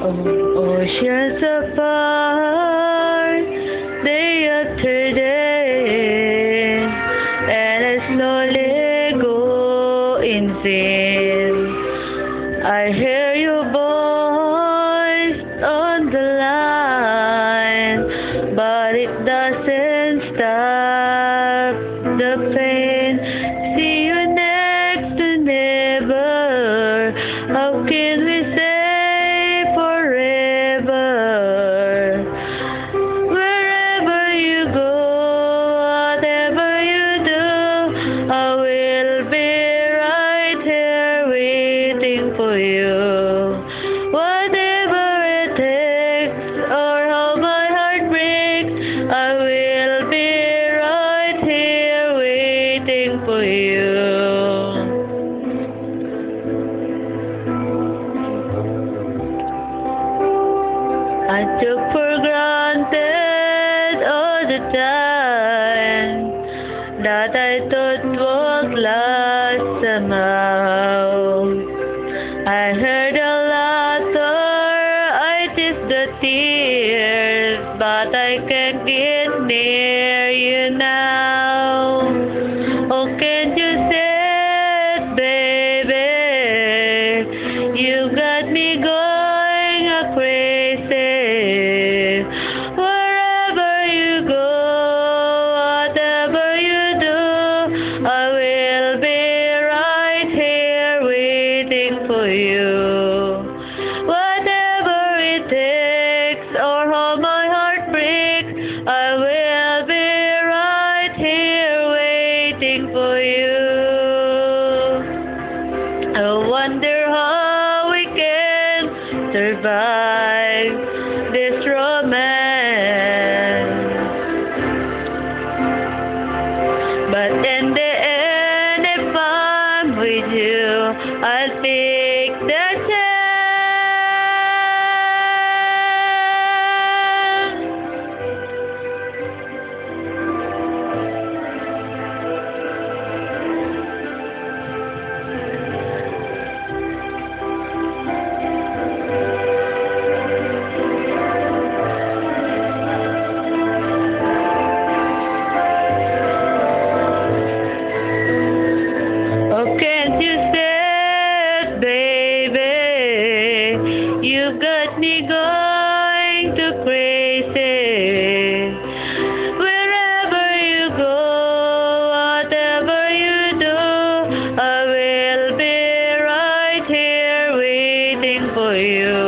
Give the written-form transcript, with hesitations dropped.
Oceans apart, day after day, and I slowly go insane. I hear your voice on the line, but it doesn't stop the pain. See you next to never. How can we say forever? Wherever you go, whatever you do, I will be right here waiting for you. Whatever it takes, or how my heart breaks, I will be right here waiting for you. I took for granted all the time that I thought was lost somehow. I heard a laughter, I kissed the tears, but I can't get near you now. Oh, can't you say it, baby? You got me going crazy. Wherever you go, whatever you do, I will be right here waiting for you. Whatever it takes, or how my heart breaks, I will be right here waiting for you. I wonder how we can survive this romance, but in the end, if I'm with you, I'll take the chance. Oh, can't you say it, baby? You got me going to crazy. Wherever you go, whatever you do, I will be right here waiting for you.